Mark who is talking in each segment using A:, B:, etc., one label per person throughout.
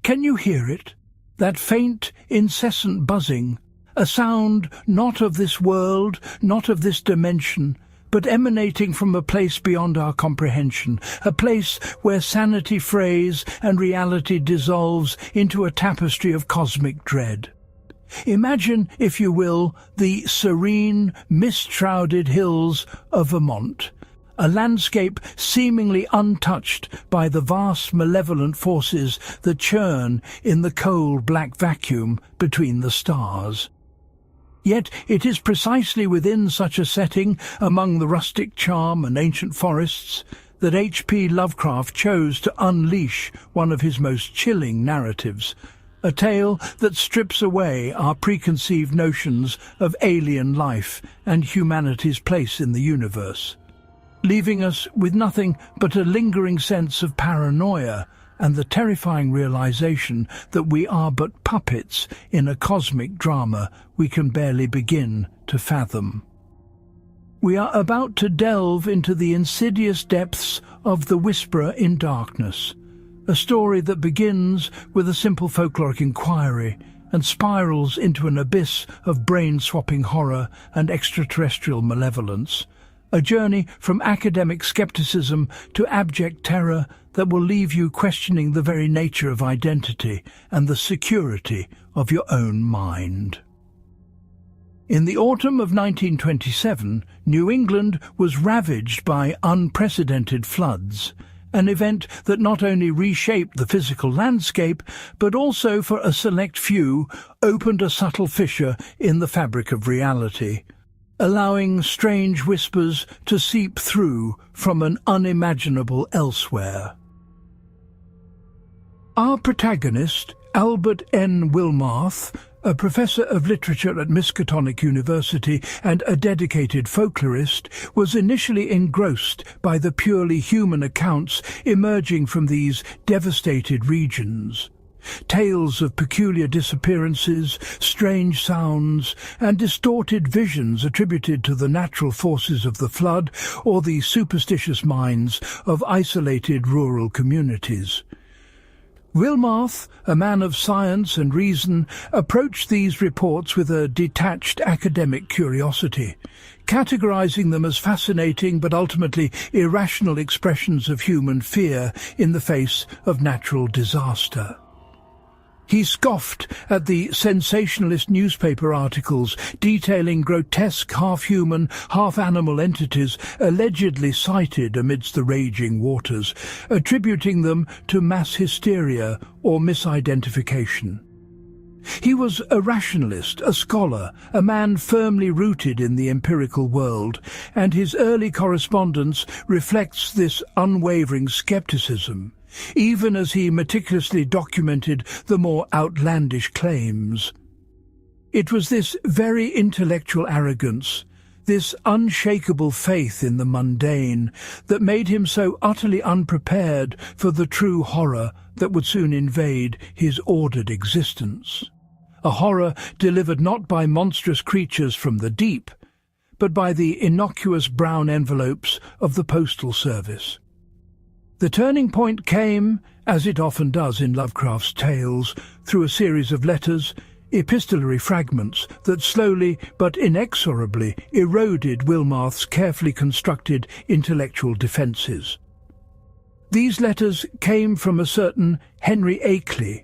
A: Can you hear it? That faint, incessant buzzing, a sound not of this world, not of this dimension, but emanating from a place beyond our comprehension, a place where sanity frays and reality dissolves into a tapestry of cosmic dread. Imagine, if you will, the serene, mist-shrouded hills of Vermont, a landscape seemingly untouched by the vast malevolent forces that churn in the cold black vacuum between the stars. Yet it is precisely within such a setting, among the rustic charm and ancient forests, that H.P. Lovecraft chose to unleash one of his most chilling narratives, a tale that strips away our preconceived notions of alien life and humanity's place in the universe, leaving us with nothing but a lingering sense of paranoia and the terrifying realization that we are but puppets in a cosmic drama we can barely begin to fathom. We are about to delve into the insidious depths of The Whisperer in Darkness, a story that begins with a simple folkloric inquiry and spirals into an abyss of brain-swapping horror and extraterrestrial malevolence, a journey from academic skepticism to abject terror that will leave you questioning the very nature of identity and the security of your own mind. In the autumn of 1927, New England was ravaged by unprecedented floods, an event that not only reshaped the physical landscape, but also, for a select few, opened a subtle fissure in the fabric of reality, allowing strange whispers to seep through from an unimaginable elsewhere. Our protagonist, Albert N. Wilmarth, a professor of literature at Miskatonic University and a dedicated folklorist, was initially engrossed by the purely human accounts emerging from these devastated regions. Tales of peculiar disappearances, strange sounds, and distorted visions attributed to the natural forces of the flood or the superstitious minds of isolated rural communities. Wilmarth, a man of science and reason, approached these reports with a detached academic curiosity, categorizing them as fascinating but ultimately irrational expressions of human fear in the face of natural disaster. He scoffed at the sensationalist newspaper articles detailing grotesque half-human, half-animal entities allegedly sighted amidst the raging waters, attributing them to mass hysteria or misidentification. He was a rationalist, a scholar, a man firmly rooted in the empirical world, and his early correspondence reflects this unwavering skepticism, even as he meticulously documented the more outlandish claims. It was this very intellectual arrogance, this unshakable faith in the mundane, that made him so utterly unprepared for the true horror that would soon invade his ordered existence. A horror delivered not by monstrous creatures from the deep, but by the innocuous brown envelopes of the postal service. The turning point came, as it often does in Lovecraft's tales, through a series of letters, epistolary fragments that slowly but inexorably eroded Wilmarth's carefully constructed intellectual defences. These letters came from a certain Henry Akeley,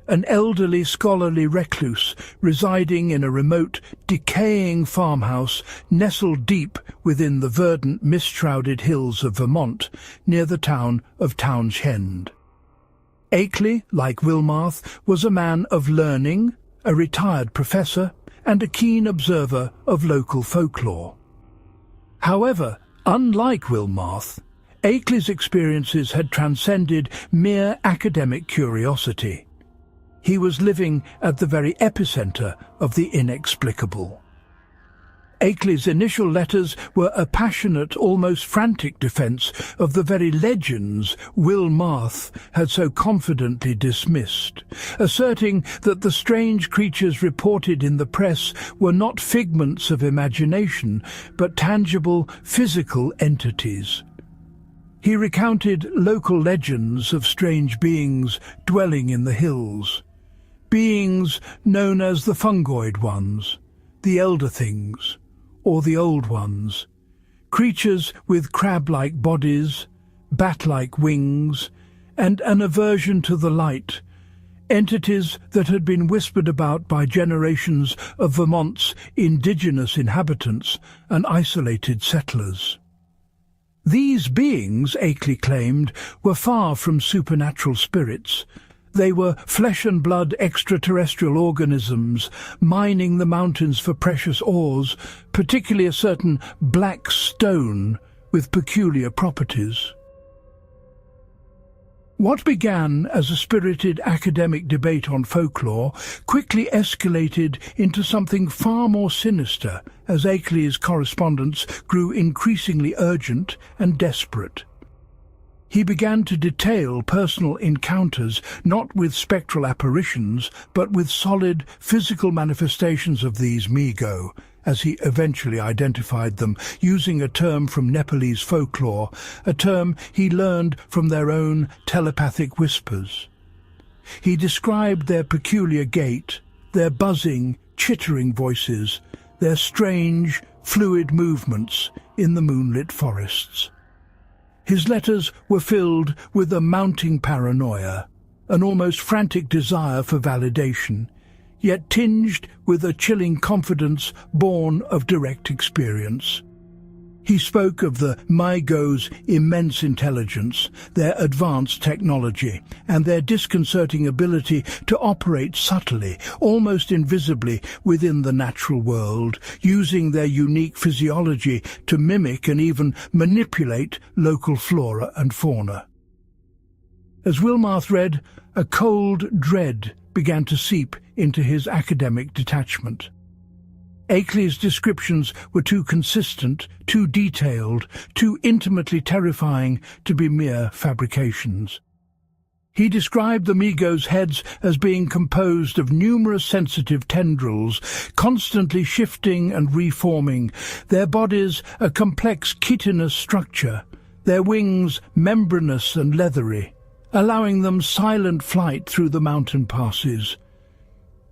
A: an elderly scholarly recluse residing in a remote, decaying farmhouse nestled deep within the verdant, mist-shrouded hills of Vermont, near the town of Townshend. Akeley, like Wilmarth, was a man of learning, a retired professor, and a keen observer of local folklore. However, unlike Wilmarth, Akeley's experiences had transcended mere academic curiosity. He was living at the very epicenter of the inexplicable. Akeley's initial letters were a passionate, almost frantic defense of the very legends Wilmarth had so confidently dismissed, asserting that the strange creatures reported in the press were not figments of imagination, but tangible, physical entities. He recounted local legends of strange beings dwelling in the hills, beings known as the fungoid ones, the elder things, or the old ones, creatures with crab-like bodies, bat-like wings, and an aversion to the light, entities that had been whispered about by generations of Vermont's indigenous inhabitants and isolated settlers. These beings, Akeley claimed, were far from supernatural spirits. They were flesh-and-blood extraterrestrial organisms mining the mountains for precious ores, particularly a certain black stone with peculiar properties. What began as a spirited academic debate on folklore quickly escalated into something far more sinister as Akeley's correspondence grew increasingly urgent and desperate. He began to detail personal encounters not with spectral apparitions but with solid physical manifestations of these Mi-Go, as he eventually identified them, using a term from Nepalese folklore, a term he learned from their own telepathic whispers. He described their peculiar gait, their buzzing, chittering voices, their strange, fluid movements in the moonlit forests. His letters were filled with a mounting paranoia, an almost frantic desire for validation, yet tinged with a chilling confidence born of direct experience. He spoke of the Mi-Go's immense intelligence, their advanced technology, and their disconcerting ability to operate subtly, almost invisibly, within the natural world, using their unique physiology to mimic and even manipulate local flora and fauna. As Wilmarth read, a cold dread began to seep into his academic detachment. Akeley's descriptions were too consistent, too detailed, too intimately terrifying to be mere fabrications. He described the Mi-Go's heads as being composed of numerous sensitive tendrils, constantly shifting and reforming, their bodies a complex chitinous structure, their wings membranous and leathery, allowing them silent flight through the mountain passes.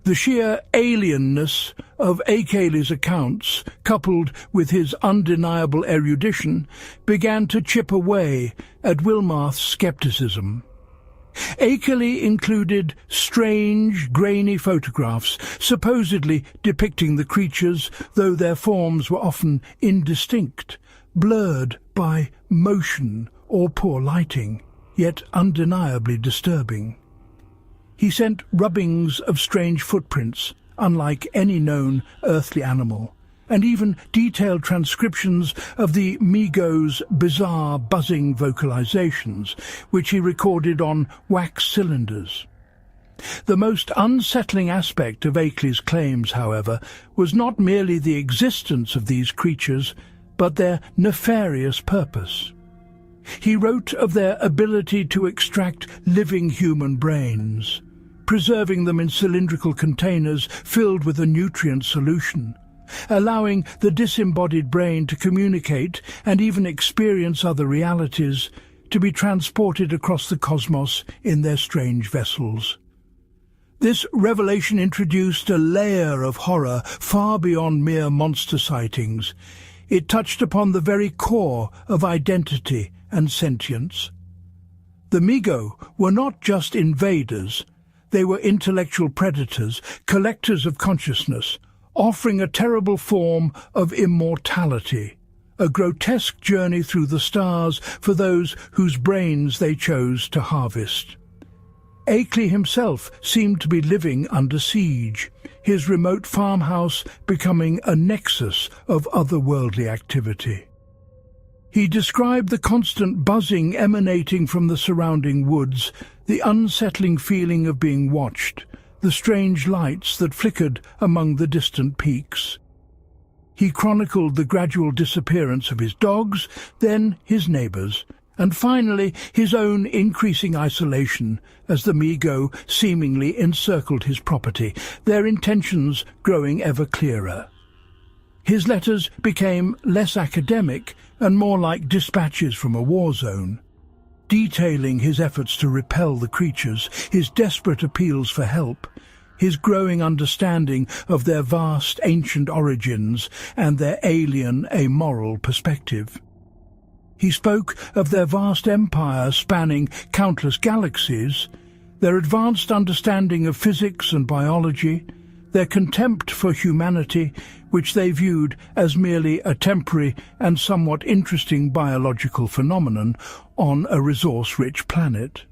A: The sheer alienness of Akeley's accounts, coupled with his undeniable erudition, began to chip away at Wilmarth's skepticism. Akeley included strange, grainy photographs, supposedly depicting the creatures, though their forms were often indistinct, blurred by motion or poor lighting, yet undeniably disturbing. He sent rubbings of strange footprints, unlike any known earthly animal, and even detailed transcriptions of the Mi-Go's bizarre buzzing vocalizations, which he recorded on wax cylinders. The most unsettling aspect of Akeley's claims, however, was not merely the existence of these creatures, but their nefarious purpose. He wrote of their ability to extract living human brains, preserving them in cylindrical containers filled with a nutrient solution, allowing the disembodied brain to communicate and even experience other realities, to be transported across the cosmos in their strange vessels. This revelation introduced a layer of horror far beyond mere monster sightings. It touched upon the very core of identity and sentience. The Mi-Go were not just invaders. They were intellectual predators, collectors of consciousness, offering a terrible form of immortality, a grotesque journey through the stars for those whose brains they chose to harvest. Akeley himself seemed to be living under siege, his remote farmhouse becoming a nexus of otherworldly activity. He described the constant buzzing emanating from the surrounding woods, the unsettling feeling of being watched, the strange lights that flickered among the distant peaks. He chronicled the gradual disappearance of his dogs, then his neighbours, and finally his own increasing isolation as the Mi-Go seemingly encircled his property, their intentions growing ever clearer. His letters became less academic and more like dispatches from a war zone. detailing his efforts to repel the creatures, his desperate appeals for help, his growing understanding of their vast ancient origins and their alien, amoral perspective. He spoke of their vast empire spanning countless galaxies, their advanced understanding of physics and biology, their contempt for humanity, which they viewed as merely a temporary and somewhat interesting biological phenomenon on a resource-rich planet.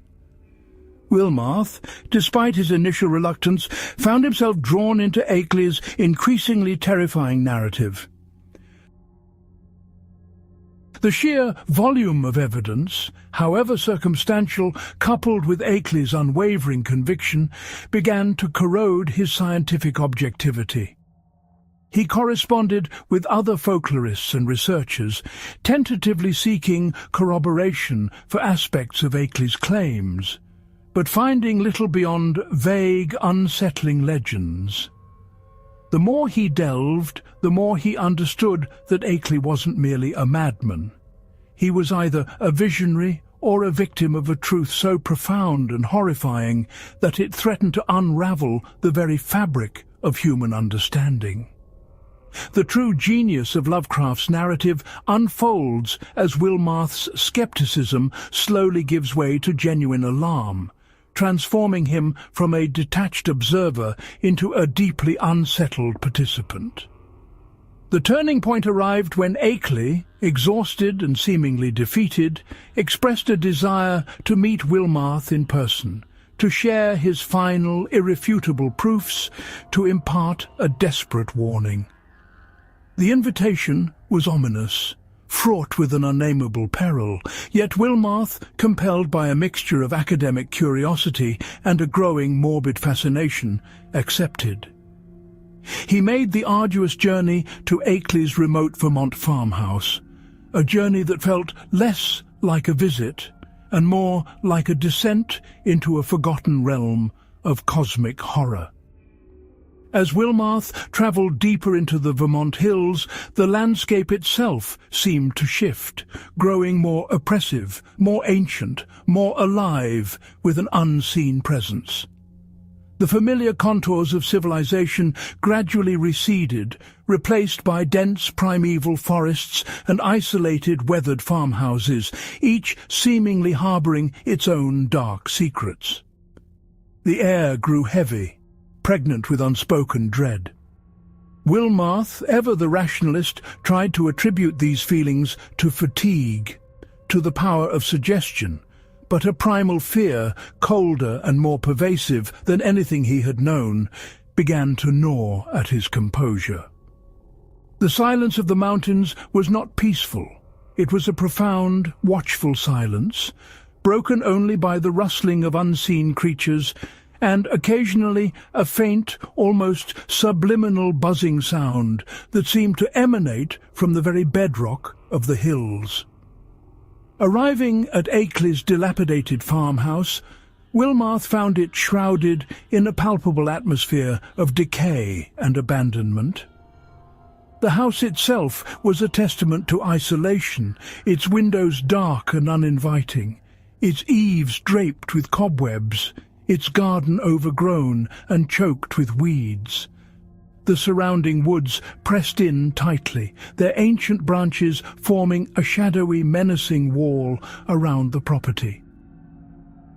A: Wilmarth, despite his initial reluctance, found himself drawn into Akeley's increasingly terrifying narrative. The sheer volume of evidence, however circumstantial, coupled with Akeley's unwavering conviction, began to corrode his scientific objectivity. He corresponded with other folklorists and researchers, tentatively seeking corroboration for aspects of Akeley's claims, but finding little beyond vague, unsettling legends. The more he delved, the more he understood that Akeley wasn't merely a madman. He was either a visionary or a victim of a truth so profound and horrifying that it threatened to unravel the very fabric of human understanding. The true genius of Lovecraft's narrative unfolds as Wilmarth's skepticism slowly gives way to genuine alarm, transforming him from a detached observer into a deeply unsettled participant. The turning point arrived when Akeley, exhausted and seemingly defeated, expressed a desire to meet Wilmarth in person, to share his final, irrefutable proofs, to impart a desperate warning. The invitation was ominous, fraught with an unnameable peril, yet Wilmarth, compelled by a mixture of academic curiosity and a growing morbid fascination, accepted. He made the arduous journey to Akeley's remote Vermont farmhouse, a journey that felt less like a visit and more like a descent into a forgotten realm of cosmic horror. As Wilmarth travelled deeper into the Vermont hills, the landscape itself seemed to shift, growing more oppressive, more ancient, more alive, with an unseen presence. The familiar contours of civilization gradually receded, replaced by dense primeval forests and isolated weathered farmhouses, each seemingly harbouring its own dark secrets. The air grew heavy, pregnant with unspoken dread. Wilmarth, ever the rationalist, tried to attribute these feelings to fatigue, to the power of suggestion, but a primal fear, colder and more pervasive than anything he had known, began to gnaw at his composure. The silence of the mountains was not peaceful. It was a profound, watchful silence, broken only by the rustling of unseen creatures and occasionally a faint, almost subliminal buzzing sound that seemed to emanate from the very bedrock of the hills. Arriving at Akeley's dilapidated farmhouse, Wilmarth found it shrouded in a palpable atmosphere of decay and abandonment. The house itself was a testament to isolation, its windows dark and uninviting, its eaves draped with cobwebs, its garden overgrown and choked with weeds. The surrounding woods pressed in tightly, their ancient branches forming a shadowy, menacing wall around the property.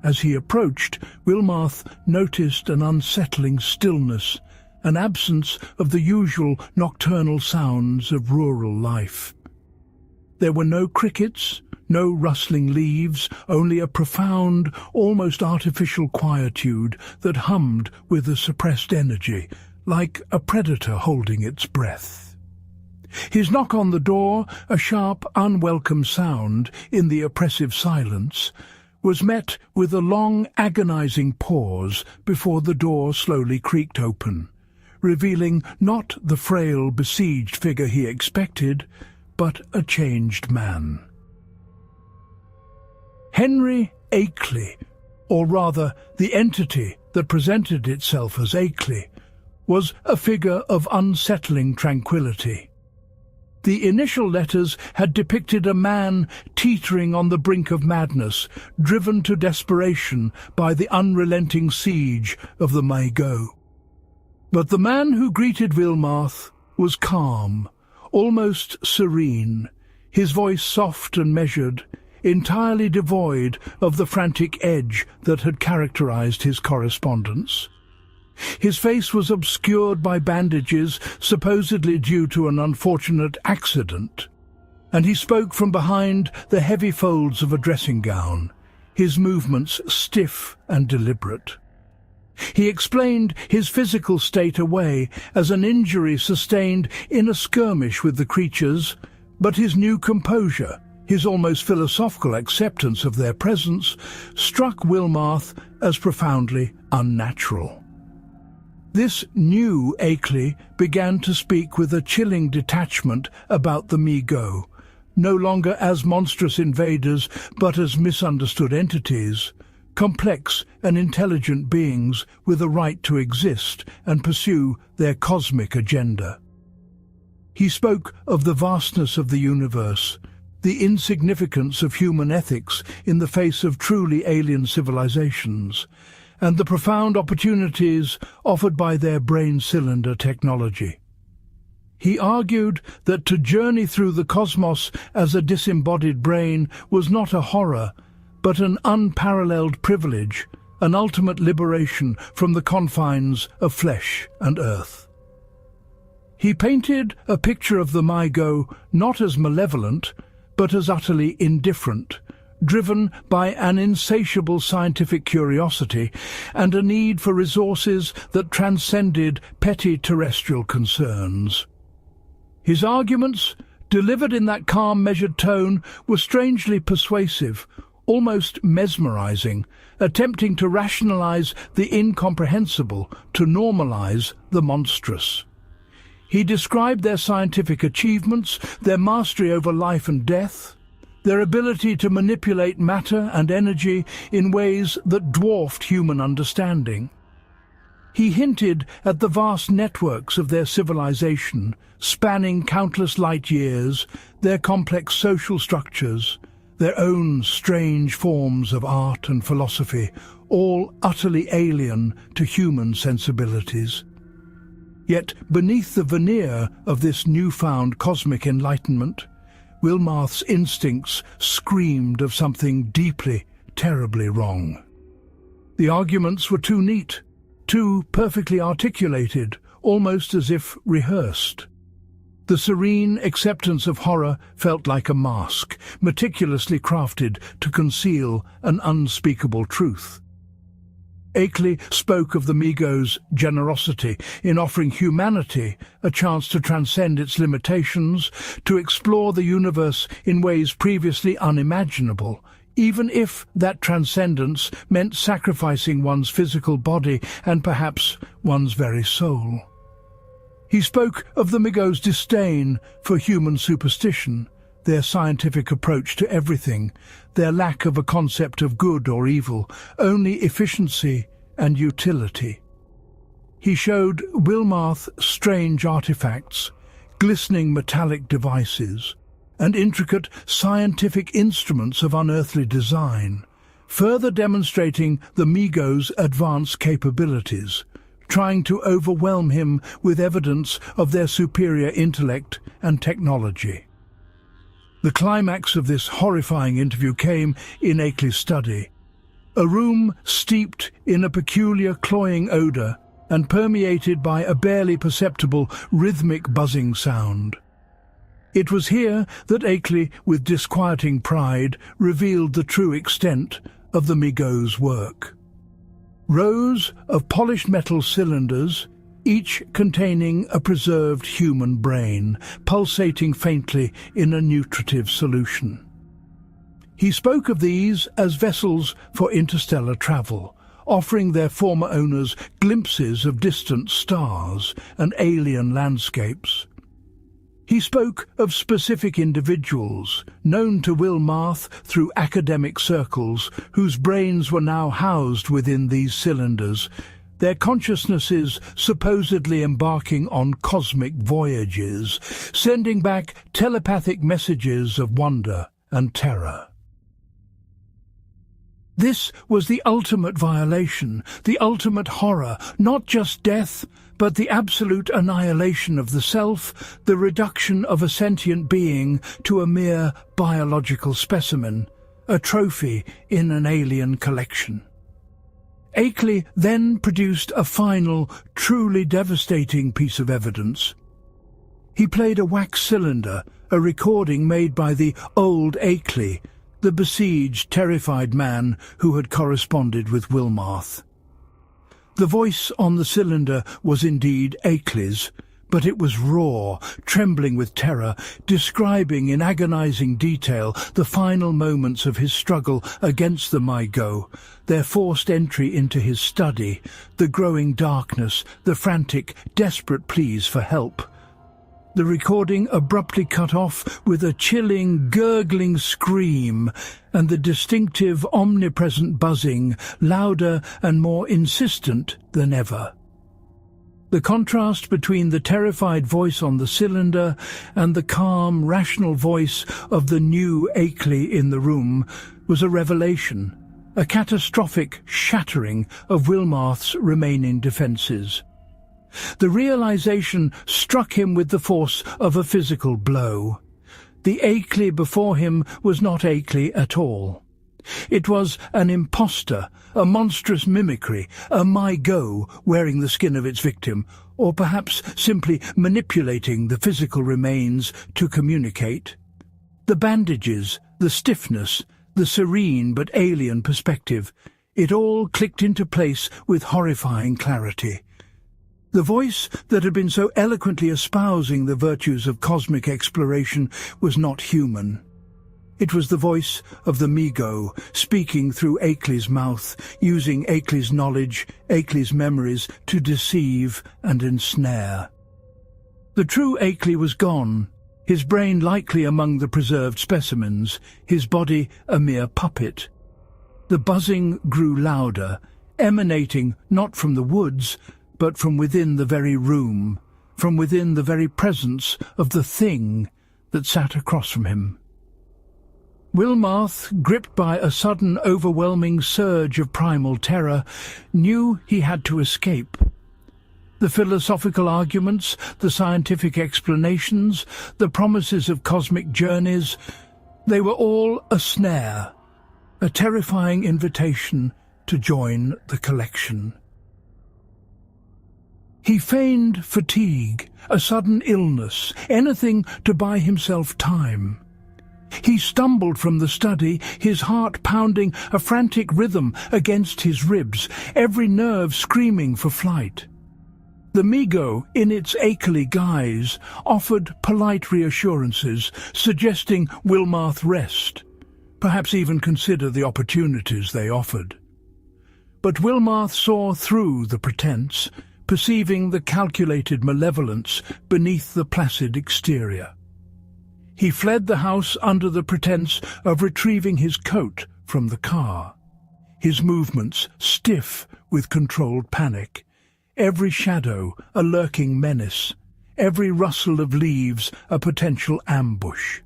A: As he approached, Wilmarth noticed an unsettling stillness, an absence of the usual nocturnal sounds of rural life. There were no crickets, no rustling leaves, only a profound, almost artificial quietude that hummed with a suppressed energy, like a predator holding its breath. His knock on the door, a sharp, unwelcome sound in the oppressive silence, was met with a long, agonizing pause before the door slowly creaked open, revealing not the frail, besieged figure he expected, but a changed man. Henry Akeley, or rather the entity that presented itself as Akeley, was a figure of unsettling tranquility. The initial letters had depicted a man teetering on the brink of madness, driven to desperation by the unrelenting siege of the Mago. But the man who greeted Wilmarth was calm, almost serene, his voice soft and measured, entirely devoid of the frantic edge that had characterized his correspondence. His face was obscured by bandages, supposedly due to an unfortunate accident, and he spoke from behind the heavy folds of a dressing gown, his movements stiff and deliberate. He explained his physical state away as an injury sustained in a skirmish with the creatures, but his new composure, his almost philosophical acceptance of their presence, struck Wilmarth as profoundly unnatural. This new Akeley began to speak with a chilling detachment about the Mi-Go, no longer as monstrous invaders but as misunderstood entities, complex and intelligent beings with a right to exist and pursue their cosmic agenda. He spoke of the vastness of the universe, the insignificance of human ethics in the face of truly alien civilizations, and the profound opportunities offered by their brain cylinder technology. He argued that to journey through the cosmos as a disembodied brain was not a horror, but an unparalleled privilege, an ultimate liberation from the confines of flesh and earth. He painted a picture of the Mi-Go not as malevolent, but as utterly indifferent, driven by an insatiable scientific curiosity and a need for resources that transcended petty terrestrial concerns. His arguments, delivered in that calm, measured tone, were strangely persuasive, almost mesmerizing, attempting to rationalize the incomprehensible, to normalize the monstrous. He described their scientific achievements, their mastery over life and death, their ability to manipulate matter and energy in ways that dwarfed human understanding. He hinted at the vast networks of their civilization, spanning countless light years, their complex social structures, their own strange forms of art and philosophy, all utterly alien to human sensibilities. Yet beneath the veneer of this newfound cosmic enlightenment, Wilmarth's instincts screamed of something deeply, terribly wrong. The arguments were too neat, too perfectly articulated, almost as if rehearsed. The serene acceptance of horror felt like a mask, meticulously crafted to conceal an unspeakable truth. Akeley spoke of the Mi-Go's generosity in offering humanity a chance to transcend its limitations, to explore the universe in ways previously unimaginable, even if that transcendence meant sacrificing one's physical body and perhaps one's very soul. He spoke of the Mi-Go's disdain for human superstition, their scientific approach to everything, their lack of a concept of good or evil, only efficiency and utility. He showed Wilmarth strange artifacts, glistening metallic devices, and intricate scientific instruments of unearthly design, further demonstrating the Mi-Go's advanced capabilities, trying to overwhelm him with evidence of their superior intellect and technology. The climax of this horrifying interview came in Akeley's study, a room steeped in a peculiar cloying odor and permeated by a barely perceptible rhythmic buzzing sound. It was here that Akeley, with disquieting pride, revealed the true extent of the Mi-Go's work. Rows of polished metal cylinders, each containing a preserved human brain, pulsating faintly in a nutritive solution. He spoke of these as vessels for interstellar travel, offering their former owners glimpses of distant stars and alien landscapes. He spoke of specific individuals, known to Wilmarth through academic circles, whose brains were now housed within these cylinders, their consciousnesses supposedly embarking on cosmic voyages, sending back telepathic messages of wonder and terror. This was the ultimate violation, the ultimate horror, not just death, but the absolute annihilation of the self, the reduction of a sentient being to a mere biological specimen, a trophy in an alien collection. Akeley then produced a final, truly devastating piece of evidence. He played a wax cylinder, a recording made by the old Akeley, the besieged, terrified man who had corresponded with Wilmarth. The voice on the cylinder was indeed Akeley's, but it was raw, trembling with terror, describing in agonizing detail the final moments of his struggle against the Mi-Go, their forced entry into his study, the growing darkness, the frantic, desperate pleas for help. The recording abruptly cut off with a chilling, gurgling scream, and the distinctive, omnipresent buzzing, louder and more insistent than ever. The contrast between the terrified voice on the cylinder and the calm, rational voice of the new Akeley in the room was a revelation, a catastrophic shattering of Wilmarth's remaining defences. The realization struck him with the force of a physical blow. The Akeley before him was not Akeley at all. It was an impostor, a monstrous mimicry, a Mi-Go wearing the skin of its victim, or perhaps simply manipulating the physical remains to communicate. The bandages, the stiffness, the serene but alien perspective, it all clicked into place with horrifying clarity. The voice that had been so eloquently espousing the virtues of cosmic exploration was not human. It was the voice of the Mi-Go, speaking through Akeley's mouth, using Akeley's knowledge, Akeley's memories to deceive and ensnare. The true Akeley was gone, his brain likely among the preserved specimens, his body a mere puppet. The buzzing grew louder, emanating not from the woods, but from within the very room, from within the very presence of the thing that sat across from him. Wilmarth, gripped by a sudden overwhelming surge of primal terror, knew he had to escape. The philosophical arguments, the scientific explanations, the promises of cosmic journeys, they were all a snare, a terrifying invitation to join the collection. He feigned fatigue, a sudden illness, anything to buy himself time. He stumbled from the study, his heart pounding a frantic rhythm against his ribs, every nerve screaming for flight. The Mi-Go, in its Akeley guise, offered polite reassurances, suggesting Wilmarth rest, perhaps even consider the opportunities they offered. But Wilmarth saw through the pretense, perceiving the calculated malevolence beneath the placid exterior. He fled the house under the pretense of retrieving his coat from the car, his movements stiff with controlled panic, every shadow a lurking menace, every rustle of leaves a potential ambush.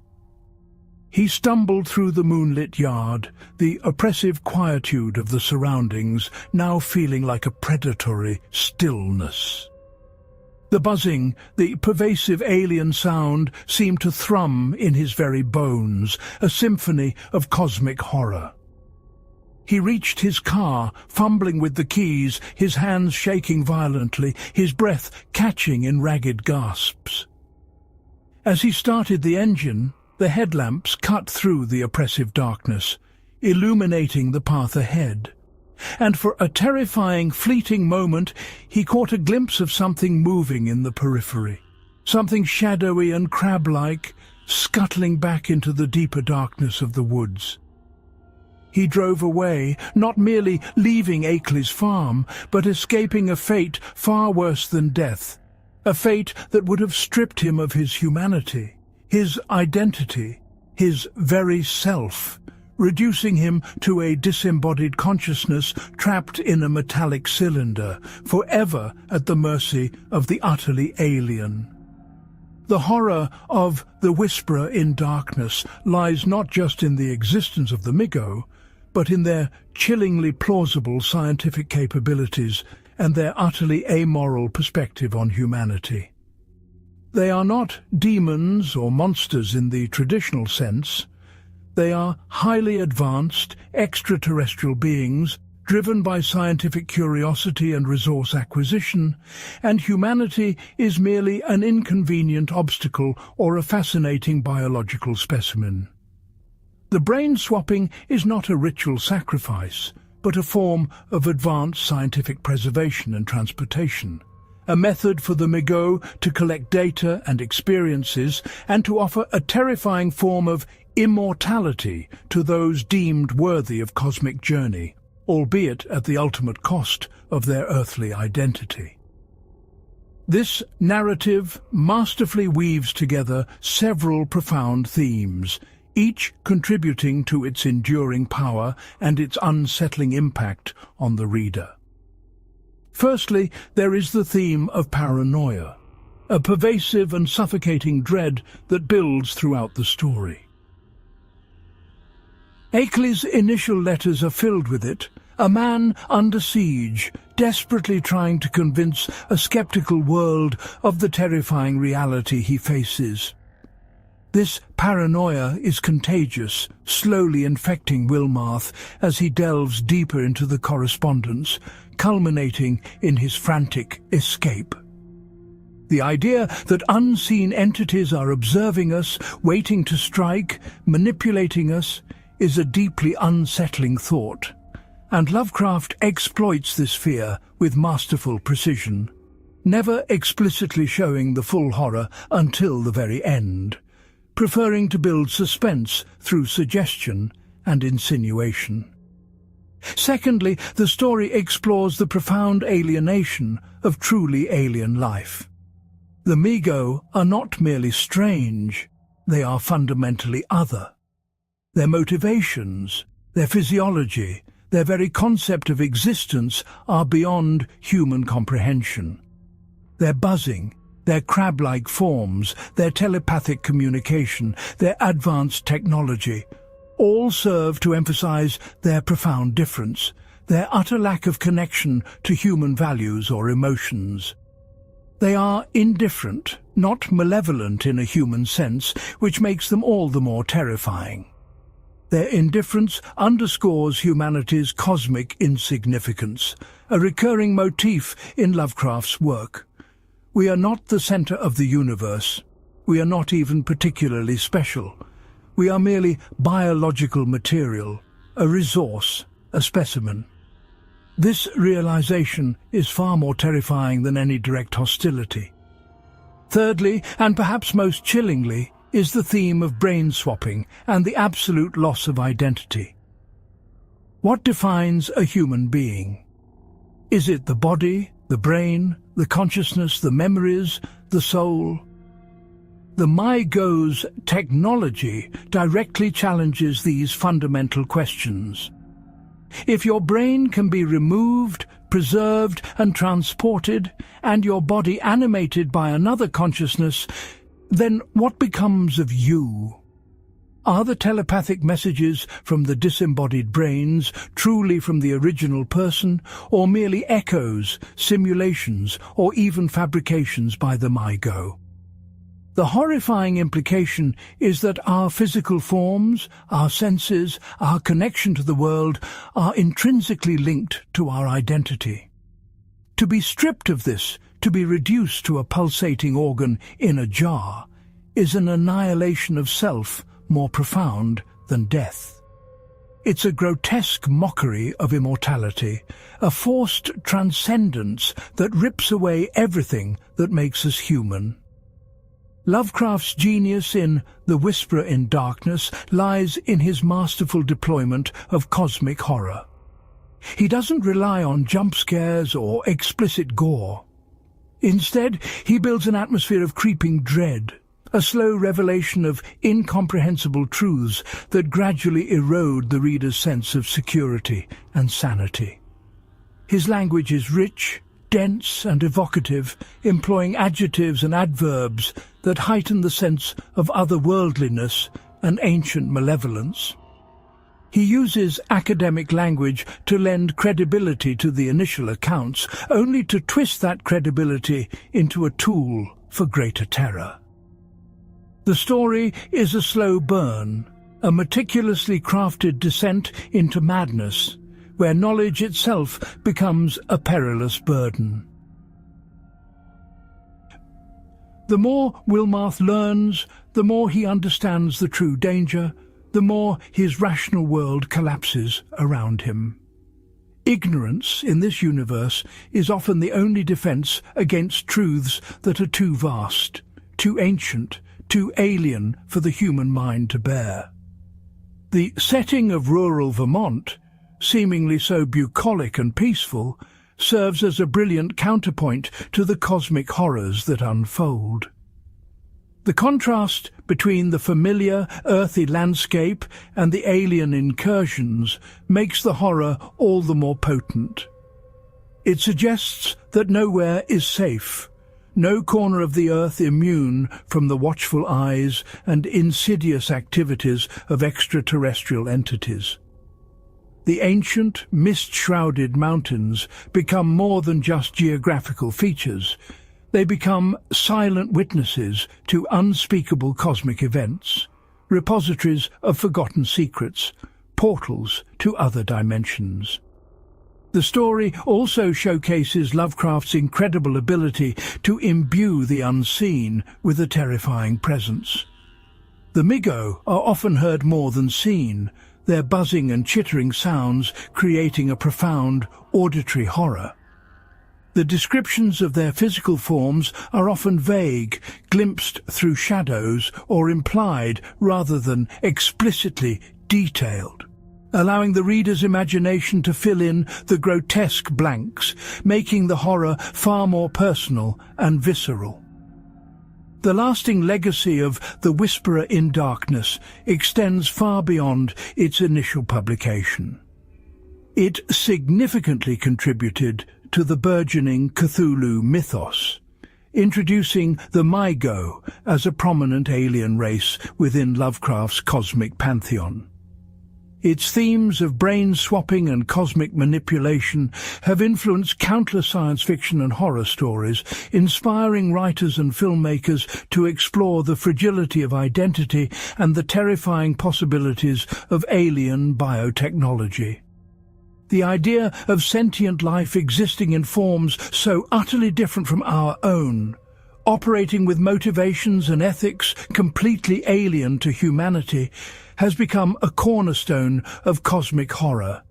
A: He stumbled through the moonlit yard, the oppressive quietude of the surroundings now feeling like a predatory stillness. The buzzing, the pervasive alien sound seemed to thrum in his very bones, a symphony of cosmic horror. He reached his car, fumbling with the keys, his hands shaking violently, his breath catching in ragged gasps. As he started the engine, the headlamps cut through the oppressive darkness, illuminating the path ahead. And for a terrifying, fleeting moment, he caught a glimpse of something moving in the periphery, something shadowy and crab-like, scuttling back into the deeper darkness of the woods. He drove away, not merely leaving Akeley's farm, but escaping a fate far worse than death, a fate that would have stripped him of his humanity, his identity, his very self, reducing him to a disembodied consciousness trapped in a metallic cylinder, forever at the mercy of the utterly alien. The horror of The Whisperer in Darkness lies not just in the existence of the Migo, but in their chillingly plausible scientific capabilities and their utterly amoral perspective on humanity. They are not demons or monsters in the traditional sense. They are highly advanced, extraterrestrial beings driven by scientific curiosity and resource acquisition, and humanity is merely an inconvenient obstacle or a fascinating biological specimen. The brain swapping is not a ritual sacrifice, but a form of advanced scientific preservation and transportation, a method for the Migo to collect data and experiences and to offer a terrifying form of immortality to those deemed worthy of cosmic journey, albeit at the ultimate cost of their earthly identity. This narrative masterfully weaves together several profound themes, each contributing to its enduring power and its unsettling impact on the reader. Firstly, there is the theme of paranoia, a pervasive and suffocating dread that builds throughout the story. Akeley's initial letters are filled with it, a man under siege, desperately trying to convince a skeptical world of the terrifying reality he faces. This paranoia is contagious, slowly infecting Wilmarth as he delves deeper into the correspondence, culminating in his frantic escape. The idea that unseen entities are observing us, waiting to strike, manipulating us, is a deeply unsettling thought, and Lovecraft exploits this fear with masterful precision, never explicitly showing the full horror until the very end, preferring to build suspense through suggestion and insinuation. Secondly, the story explores the profound alienation of truly alien life. The Migo are not merely strange, they are fundamentally other. Their motivations, their physiology, their very concept of existence are beyond human comprehension. Their buzzing, their crab-like forms, their telepathic communication, their advanced technology, all serve to emphasize their profound difference, their utter lack of connection to human values or emotions. They are indifferent, not malevolent in a human sense, which makes them all the more terrifying. Their indifference underscores humanity's cosmic insignificance, a recurring motif in Lovecraft's work. We are not the center of the universe. We are not even particularly special. We are merely biological material, a resource, a specimen. This realization is far more terrifying than any direct hostility. Thirdly, and perhaps most chillingly, is the theme of brain swapping and the absolute loss of identity. What defines a human being? Is it the body, the brain, the consciousness, the memories, the soul? The Migo's technology directly challenges these fundamental questions. If your brain can be removed, preserved and transported, and your body animated by another consciousness, then what becomes of you? Are the telepathic messages from the disembodied brains truly from the original person, or merely echoes, simulations, or even fabrications by the Migo? The horrifying implication is that our physical forms, our senses, our connection to the world are intrinsically linked to our identity. To be stripped of this, to be reduced to a pulsating organ in a jar, is an annihilation of self more profound than death. It's a grotesque mockery of immortality, a forced transcendence that rips away everything that makes us human. Lovecraft's genius in The Whisperer in Darkness lies in his masterful deployment of cosmic horror. He doesn't rely on jump scares or explicit gore. Instead, he builds an atmosphere of creeping dread, a slow revelation of incomprehensible truths that gradually erode the reader's sense of security and sanity. His language is rich, dense and evocative, employing adjectives and adverbs that heighten the sense of otherworldliness and ancient malevolence. He uses academic language to lend credibility to the initial accounts, only to twist that credibility into a tool for greater terror. The story is a slow burn, a meticulously crafted descent into madness, where knowledge itself becomes a perilous burden. The more Wilmarth learns, the more he understands the true danger, the more his rational world collapses around him. Ignorance in this universe is often the only defense against truths that are too vast, too ancient, too alien for the human mind to bear. The setting of rural Vermont, seemingly so bucolic and peaceful, serves as a brilliant counterpoint to the cosmic horrors that unfold. The contrast between the familiar, earthy landscape and the alien incursions makes the horror all the more potent. It suggests that nowhere is safe, no corner of the earth immune from the watchful eyes and insidious activities of extraterrestrial entities. The ancient, mist-shrouded mountains become more than just geographical features. They become silent witnesses to unspeakable cosmic events, repositories of forgotten secrets, portals to other dimensions. The story also showcases Lovecraft's incredible ability to imbue the unseen with a terrifying presence. The Migo are often heard more than seen, their buzzing and chittering sounds creating a profound auditory horror. The descriptions of their physical forms are often vague, glimpsed through shadows, or implied rather than explicitly detailed, allowing the reader's imagination to fill in the grotesque blanks, making the horror far more personal and visceral. The lasting legacy of The Whisperer in Darkness extends far beyond its initial publication. It significantly contributed to the burgeoning Cthulhu mythos, introducing the Migo as a prominent alien race within Lovecraft's cosmic pantheon. Its themes of brain-swapping and cosmic manipulation have influenced countless science fiction and horror stories, inspiring writers and filmmakers to explore the fragility of identity and the terrifying possibilities of alien biotechnology. The idea of sentient life existing in forms so utterly different from our own, operating with motivations and ethics completely alien to humanity, has become a cornerstone of cosmic horror,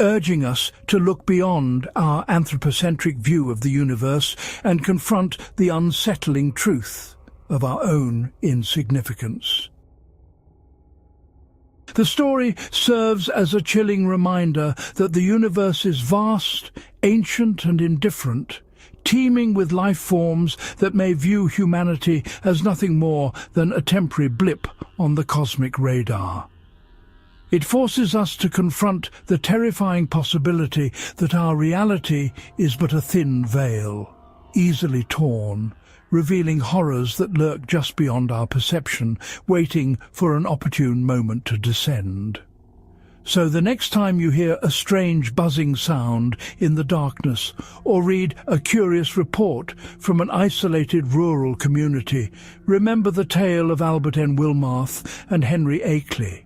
A: urging us to look beyond our anthropocentric view of the universe and confront the unsettling truth of our own insignificance. The story serves as a chilling reminder that the universe is vast, ancient and indifferent, teeming with life forms that may view humanity as nothing more than a temporary blip on the cosmic radar. It forces us to confront the terrifying possibility that our reality is but a thin veil, easily torn, revealing horrors that lurk just beyond our perception, waiting for an opportune moment to descend. So the next time you hear a strange buzzing sound in the darkness or read a curious report from an isolated rural community, remember the tale of Albert N. Wilmarth and Henry Akeley.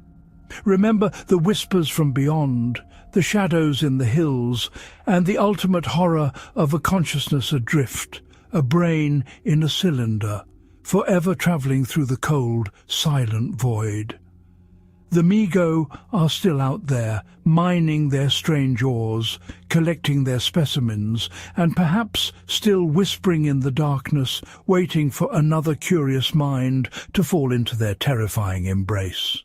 A: Remember the whispers from beyond, the shadows in the hills, and the ultimate horror of a consciousness adrift, a brain in a cylinder, forever travelling through the cold, silent void. The Migo are still out there, mining their strange ores, collecting their specimens, and perhaps still whispering in the darkness, waiting for another curious mind to fall into their terrifying embrace.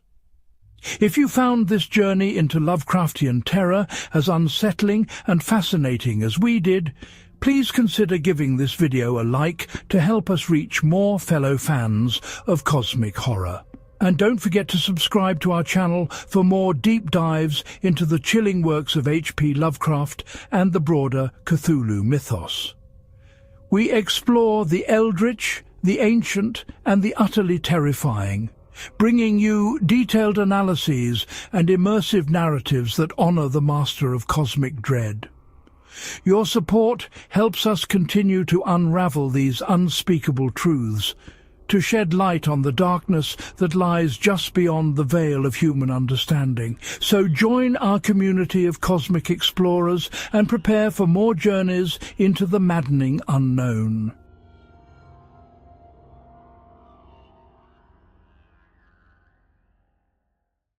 A: If you found this journey into Lovecraftian terror as unsettling and fascinating as we did, Please consider giving this video a like to help us reach more fellow fans of cosmic horror. And don't forget to subscribe to our channel for more deep dives into the chilling works of H.P. Lovecraft and the broader Cthulhu mythos. We explore the eldritch, the ancient, and the utterly terrifying, bringing you detailed analyses and immersive narratives that honor the master of cosmic dread. Your support helps us continue to unravel these unspeakable truths, to shed light on the darkness that lies just beyond the veil of human understanding. So join our community of cosmic explorers and prepare for more journeys into the maddening unknown.